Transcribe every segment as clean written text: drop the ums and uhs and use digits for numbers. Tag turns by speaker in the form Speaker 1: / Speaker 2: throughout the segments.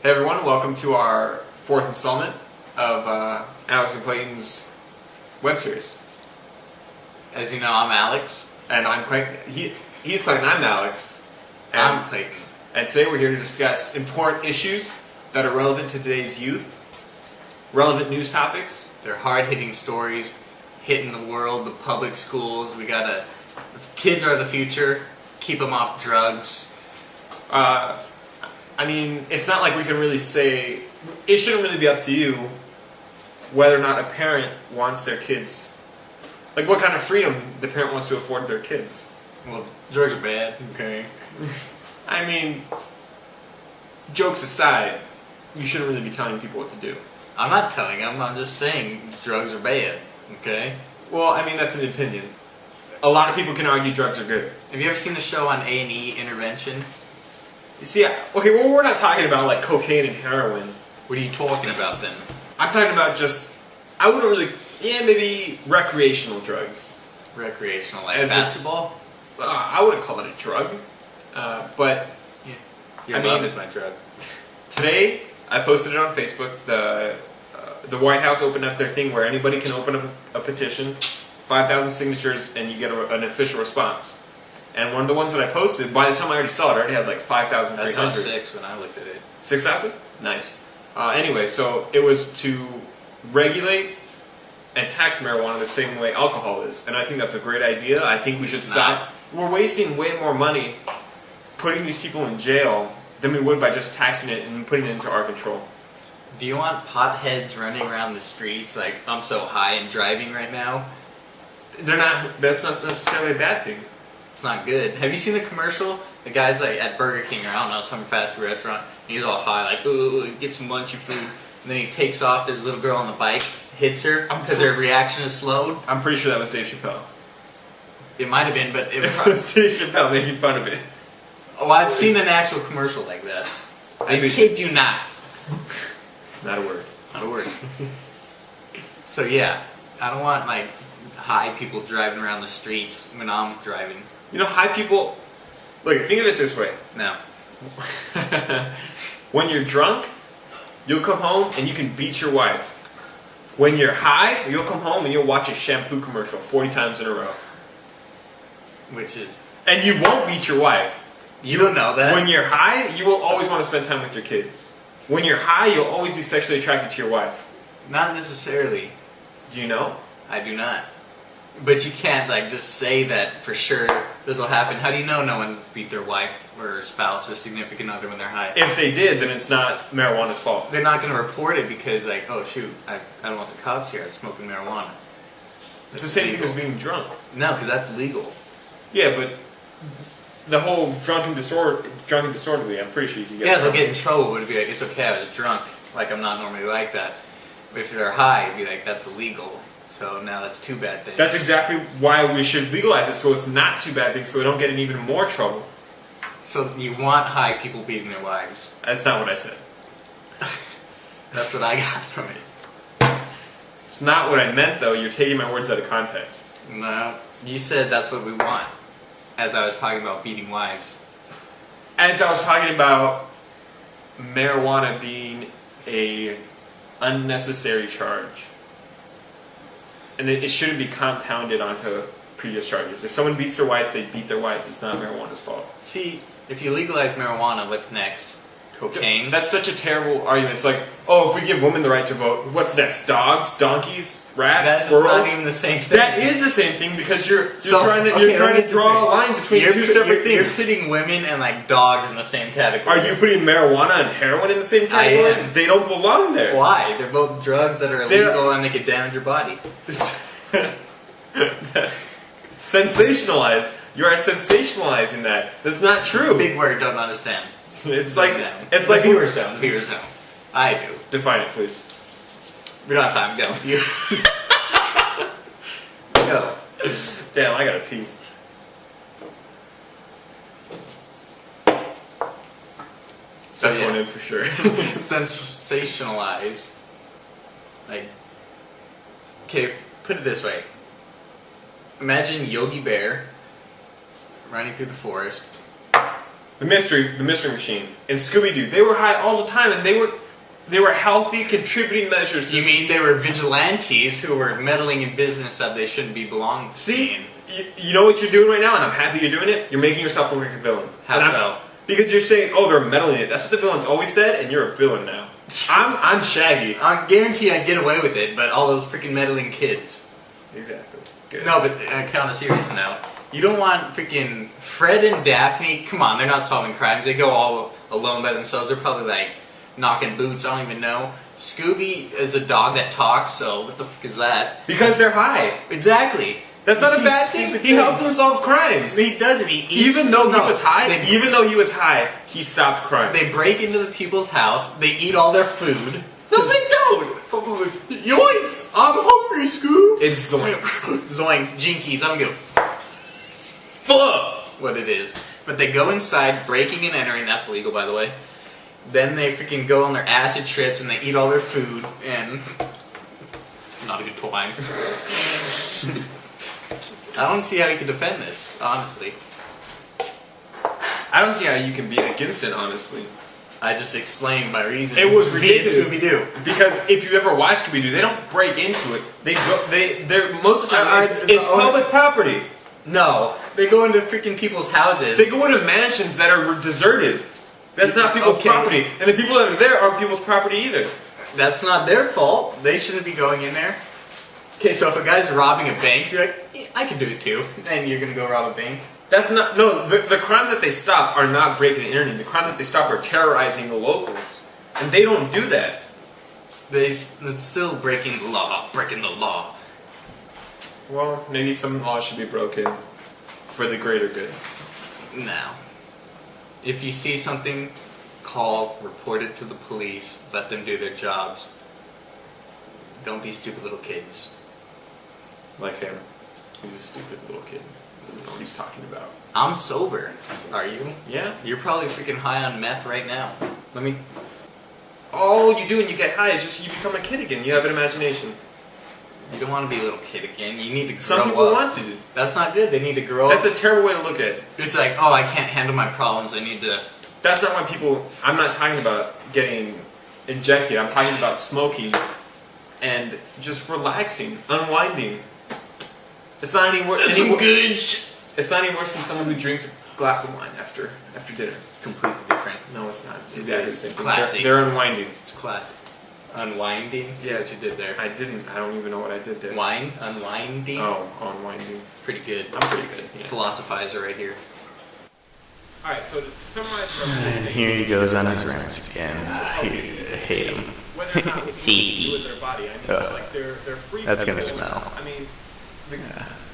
Speaker 1: Hey everyone, welcome to our fourth installment of Alex and Clayton's web series.
Speaker 2: As you know, I'm Alex.
Speaker 1: And I'm Clayton. He's Clayton, I'm Alex. And
Speaker 2: I'm Clayton.
Speaker 1: And today we're here to discuss important issues that are relevant to today's youth, relevant news topics.
Speaker 2: They're hard-hitting stories, hitting the world, the public schools. Kids are the future. Keep them off drugs.
Speaker 1: I mean, it's not like we can really say, it shouldn't really be up to you whether or not a parent wants their kids, like what kind of freedom the parent wants to afford their kids.
Speaker 2: Well, drugs are bad. Okay.
Speaker 1: I mean, jokes aside, you shouldn't really be telling people what to do.
Speaker 2: I'm not telling them, I'm just saying drugs are bad. Okay?
Speaker 1: Well, I mean, that's an opinion. A lot of people can argue drugs are good.
Speaker 2: Have you ever seen the show on A&E, Intervention?
Speaker 1: You see, okay, well, we're not talking about like cocaine and heroin.
Speaker 2: What are you talking about then?
Speaker 1: I'm talking about just, I wouldn't really, maybe recreational drugs.
Speaker 2: Recreational, like basketball?
Speaker 1: I wouldn't call it a drug, but
Speaker 2: Your love is my drug.
Speaker 1: Today, I posted it on Facebook. The White House opened up their thing where anybody can open up a petition, 5,000 signatures, and you get an official response. And one of the ones that I posted, by the time I already saw it, I already had like 5,300.
Speaker 2: I saw 6 when I looked at it.
Speaker 1: 6,000? Nice. Anyway, so it was to regulate and tax marijuana the same way alcohol is. And I think that's a great idea. I think we should stop. We're wasting way more money putting these people in jail than we would by just taxing it and putting it into our control.
Speaker 2: Do you want potheads running around the streets like, I'm so high and driving right now?
Speaker 1: That's not necessarily a bad thing.
Speaker 2: It's not good. Have you seen the commercial? The guy's like at Burger King or I don't know, some fast food restaurant, and he's all high, like, ooh, get some munchy food. And then he takes off, there's a little girl on the bike, hits her, because her reaction is slowed.
Speaker 1: I'm pretty sure that was Dave Chappelle.
Speaker 2: It might have been, but it
Speaker 1: was Dave Chappelle making fun of it.
Speaker 2: Oh, I've seen an actual commercial like that. I kid you not.
Speaker 1: Not a word.
Speaker 2: Not a word. So yeah, I don't want like high people driving around the streets when I'm driving.
Speaker 1: You know, high people, look, think of it this way.
Speaker 2: No.
Speaker 1: When you're drunk, you'll come home and you can beat your wife. When you're high, you'll come home and you'll watch a shampoo commercial 40 times in a row.
Speaker 2: Which is...
Speaker 1: And you won't beat your wife.
Speaker 2: You don't know that.
Speaker 1: When you're high, you will always want to spend time with your kids. When you're high, you'll always be sexually attracted to your wife.
Speaker 2: Not necessarily.
Speaker 1: Do you know?
Speaker 2: I do not. But you can't like just say that for sure this will happen. How do you know no one beat their wife or spouse or significant other when they're high?
Speaker 1: If they did, then it's not marijuana's fault.
Speaker 2: They're not going to report it because like, oh shoot, I don't want the cops here. I'm smoking marijuana.
Speaker 1: It's the same thing as being drunk.
Speaker 2: No, because that's legal.
Speaker 1: Yeah, but the whole drunken disorderly, I'm pretty sure you can get.
Speaker 2: Yeah, they'll get in trouble. But it'd be like, it's okay, I was drunk. Like I'm not normally like that. But if they're high, it'd be like, that's illegal. So now that's two bad things.
Speaker 1: That's exactly why we should legalize it, so it's not two bad things, so they don't get in even more trouble.
Speaker 2: So you want high people beating their wives?
Speaker 1: That's not what I said.
Speaker 2: That's what I got from it.
Speaker 1: It's not what I meant, though. You're taking my words out of context.
Speaker 2: No, you said that's what we want, as I was talking about beating wives.
Speaker 1: As I was talking about marijuana being a unnecessary charge. And it shouldn't be compounded onto previous charges. If someone beats their wives, they beat their wives. It's not marijuana's fault.
Speaker 2: See, if you legalize marijuana, what's next? Cocaine?
Speaker 1: That's such a terrible argument. It's like, oh, if we give women the right to vote, what's next? Dogs, donkeys, rats, squirrels?
Speaker 2: That's not even the same thing.
Speaker 1: That is the same thing because you're trying to draw a line between two separate things.
Speaker 2: You're putting women and like dogs in the same category.
Speaker 1: Are you putting marijuana and heroin in the same category?
Speaker 2: I am.
Speaker 1: They don't belong there.
Speaker 2: Why? They're both drugs that are illegal and they could damage your body.
Speaker 1: Sensationalize. You are sensationalizing that. That's not true.
Speaker 2: Big word, don't understand.
Speaker 1: It's like
Speaker 2: the viewers don't. The viewers don't. I do.
Speaker 1: Define it, please.
Speaker 2: We don't have time. Go. Go.
Speaker 1: Damn, I gotta pee.
Speaker 2: So
Speaker 1: that's one in for sure.
Speaker 2: Sensationalize. Like, okay, put it this way. Imagine Yogi Bear running through the forest,
Speaker 1: the Mystery Machine, and Scooby-Doo. They were high all the time, and they were healthy, contributing measures to...
Speaker 2: You mean they were vigilantes who were meddling in business that they shouldn't be belonging to?
Speaker 1: See? You know what you're doing right now, and I'm happy you're doing it? You're making yourself look like a villain.
Speaker 2: How so?
Speaker 1: Because you're saying, oh, they're meddling in it. That's what the villains always said, and you're a villain now. I'm Shaggy.
Speaker 2: I guarantee I'd get away with it, but all those freaking meddling kids.
Speaker 1: Exactly. Good.
Speaker 2: No, but on a serious note, you don't want freaking Fred and Daphne. Come on, they're not solving crimes. They go all alone by themselves. They're probably like knocking boots. I don't even know. Scooby is a dog that talks, so what the fuck is that?
Speaker 1: Because they're high.
Speaker 2: Exactly.
Speaker 1: That's not a bad thing. He helped them solve crimes.
Speaker 2: He doesn't. He eats,
Speaker 1: even though he was high, he stopped crime.
Speaker 2: They break into the people's house. They eat all their food. No, they don't. Yoinks! I'm hungry, Scoob.
Speaker 1: It's zoinks.
Speaker 2: Zoinks. Jinkies. I don't give a fuck what it is. But they go inside, breaking and entering. That's illegal, by the way. Then they freaking go on their acid trips and they eat all their food. And it's not a good time. I don't see how you can defend this, honestly.
Speaker 1: I don't see how you can be against it, honestly.
Speaker 2: I just explained my reason.
Speaker 1: It was ridiculous.
Speaker 2: Scooby-Doo.
Speaker 1: Because if you ever watch Scooby-Doo, they don't break into it. They're most of the time it's public property.
Speaker 2: No, they go into freaking people's houses.
Speaker 1: They go into mansions that are deserted. That's not people's property, and the people that are there aren't people's property either.
Speaker 2: That's not their fault. They shouldn't be going in there. Okay, so if a guy's robbing a bank, you're like, yeah, I can do it too, and you're gonna go rob a bank.
Speaker 1: That's not the crime that they stop are not breaking and entering. The crime that they stop are terrorizing the locals, and they don't do that.
Speaker 2: It's still breaking the law. Breaking the law.
Speaker 1: Well, maybe some laws should be broken for the greater good.
Speaker 2: No. If you see something, call, report it to the police, let them do their jobs. Don't be stupid little kids.
Speaker 1: Like him. He's a stupid little kid. Doesn't know what he's talking about.
Speaker 2: I'm sober. Are you?
Speaker 1: Yeah.
Speaker 2: You're probably freaking high on meth right now.
Speaker 1: All you do when you get high is just you become a kid again. You have an imagination.
Speaker 2: You don't want to be a little kid again. You need to grow up.
Speaker 1: Some people want to.
Speaker 2: That's not good. They need to grow up.
Speaker 1: That's a terrible way to look at it.
Speaker 2: It's like, oh, I can't handle my problems. I need to...
Speaker 1: That's not why people... I'm not talking about getting injected. I'm talking about smoking and just relaxing, unwinding. It's not any worse. It's not any worse than someone who drinks a glass of wine after dinner.
Speaker 2: It's completely different.
Speaker 1: No, it's not. It's
Speaker 2: classy.
Speaker 1: They're unwinding.
Speaker 2: It's classic. Unwinding? See what you did there.
Speaker 1: I didn't. I don't even know what I did there.
Speaker 2: Wine? Unwinding?
Speaker 1: Oh, unwinding.
Speaker 2: It's pretty good.
Speaker 1: I'm pretty good. Yeah.
Speaker 2: Philosophizer right here.
Speaker 1: Alright, so to summarize what
Speaker 3: And here he goes on his rants again. I hate him.
Speaker 1: Whether or not it's something to do with their body, I mean, like they're free.
Speaker 3: That's gonna smell.
Speaker 1: I mean,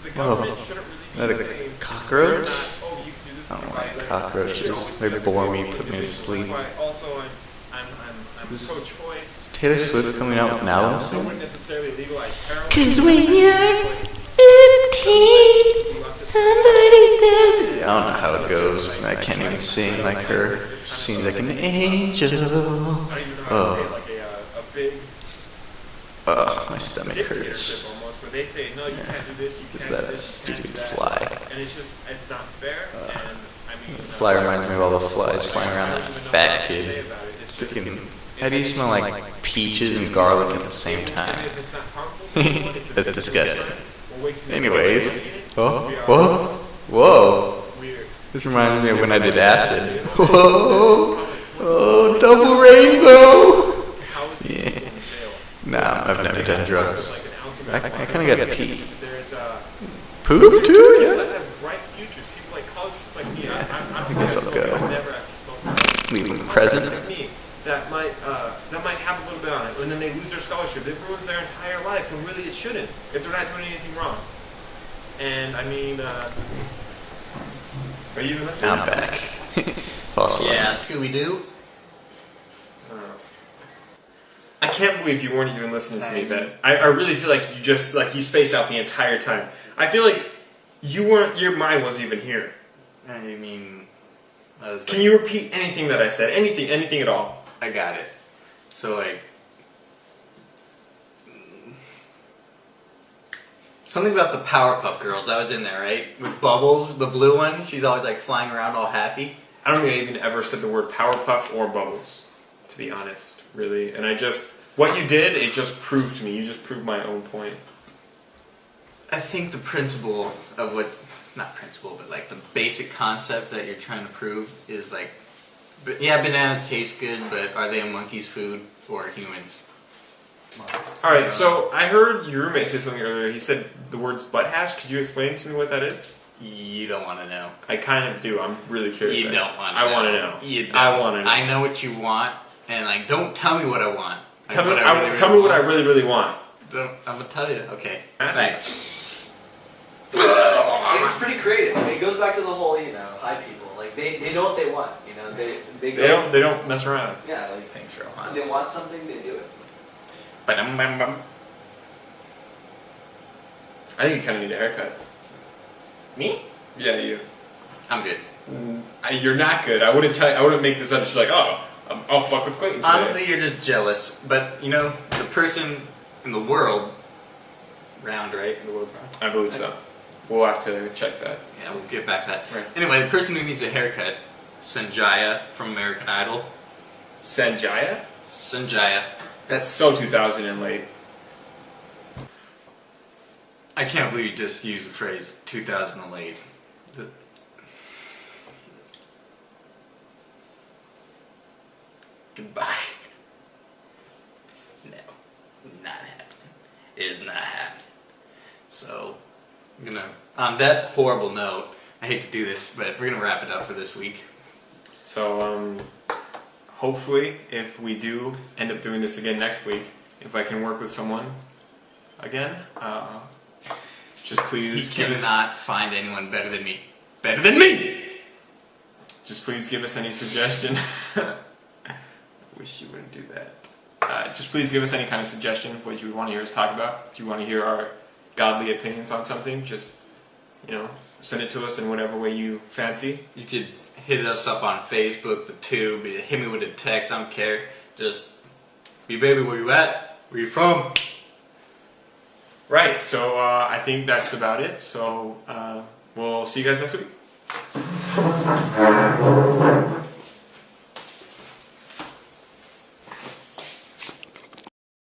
Speaker 1: the government shouldn't really be saying
Speaker 3: cockroach?
Speaker 1: not, oh, you can do this
Speaker 3: I don't
Speaker 1: with your
Speaker 3: like
Speaker 1: body.
Speaker 3: cockroaches. They bore me, put me to sleep.
Speaker 1: That's why also I'm pro-choice.
Speaker 3: Taylor Swift coming out with an album
Speaker 1: I
Speaker 3: soon?
Speaker 1: wouldn't necessarily legalize heroin.
Speaker 3: 'Cause when you're 15, somebody does it. I don't know how it goes. I can't even sing like her. She seems like an angel.
Speaker 1: I don't even know how to say it, like a big
Speaker 3: My stomach hurts.
Speaker 1: dictatorship almost, where they say, no, you can't do this, you
Speaker 3: Just
Speaker 1: can't do
Speaker 3: that
Speaker 1: this, you can't do
Speaker 3: stupid
Speaker 1: that.
Speaker 3: fly.
Speaker 1: And it's just, it's not fair, and I mean...
Speaker 3: Fly reminds me of all the flies flying around
Speaker 1: I
Speaker 3: that
Speaker 1: don't even know
Speaker 3: fat
Speaker 1: what else to say
Speaker 3: kid.
Speaker 1: about it. It's just...
Speaker 3: Freaking, how do you smell like peaches and garlic at the same time?
Speaker 1: If it's not harmful to anyone, it's
Speaker 3: That's disgusting.
Speaker 1: we're wasting
Speaker 3: Anyways,
Speaker 1: away.
Speaker 3: whoa. This reminds me of when I did acid. Whoa, oh, double rainbow. Yeah. Nah, I've never done drugs. I kind of got to pee. Poop too? Yeah. I guess I'll go. Leave them present.
Speaker 1: That might have a little bit on it, and then they lose their scholarship. It ruins their entire life, when really it shouldn't, if they're not doing anything wrong. And I mean, are you even listening?
Speaker 3: I'm back.
Speaker 2: Yeah, Scooby-Doo.
Speaker 1: I can't believe you weren't even listening to me. That I really feel like you just you spaced out the entire time. I feel like you weren't. Your mind wasn't even here.
Speaker 2: I mean,
Speaker 1: can you repeat anything that I said? Anything at all?
Speaker 2: I got it. So something about the Powerpuff Girls. I was in there, right? With Bubbles, the blue one. She's always flying around all happy.
Speaker 1: I don't think I even ever said the word Powerpuff or Bubbles, to be honest, really. And what you did, it just proved to me. You just proved my own point.
Speaker 2: I think the principle of not principle, but like the basic concept that you're trying to prove is like, yeah, bananas taste good, but are they a monkey's food or humans?
Speaker 1: Alright, so I heard your roommate say something earlier. He said the words butt hash. Could you explain to me what that is?
Speaker 2: You don't want to know.
Speaker 1: I kind of do. I'm really curious.
Speaker 2: You don't want to know.
Speaker 1: I want to know.
Speaker 2: You don't.
Speaker 1: I want to know.
Speaker 2: I know what you want, and like, don't tell me what I want.
Speaker 1: Tell me what I really, really want.
Speaker 2: I'm gonna tell you. Okay.
Speaker 1: Right.
Speaker 4: It's pretty creative. I mean, it goes back to the whole, high people. Like they know what they want. They
Speaker 1: don't mess around.
Speaker 4: Yeah, like
Speaker 2: Thanks, Rohan.
Speaker 4: when they want something, they do it.
Speaker 1: I think you kind of need a haircut.
Speaker 2: Me?
Speaker 1: Yeah, you.
Speaker 2: I'm good.
Speaker 1: You're not good. I wouldn't tell you. I wouldn't make this up. Just like, oh, I'll fuck with Clayton today.
Speaker 2: Honestly, you're just jealous. But the person in the world, round, right? The world's round.
Speaker 1: I believe so. We'll have to check that.
Speaker 2: Yeah, we'll get back to that.
Speaker 1: Right.
Speaker 2: Anyway, the person who needs a haircut, Sanjaya from American Idol.
Speaker 1: Sanjaya?
Speaker 2: Sanjaya.
Speaker 1: That's so 2000 and late.
Speaker 2: I can't believe you just used the phrase 2008. Goodbye. No, not happening. It's not happening. So, on that horrible note, I hate to do this, but we're gonna wrap it up for this week.
Speaker 1: So, hopefully, if we do end up doing this again next week, if I can work with someone again, just please
Speaker 2: You cannot find anyone better than me. Better than me!
Speaker 1: Just please give us any suggestion. I wish you wouldn't do that. Just please give us any kind of suggestion, what you would want to hear us talk about. If you want to hear our godly opinions on something, just, send it to us in whatever way you fancy.
Speaker 2: You could hit us up on Facebook, the Tube, hit me with a text, I don't care. Just, be baby, where you at? Where you from?
Speaker 1: Right, so I think that's about it. So we'll see you guys next week.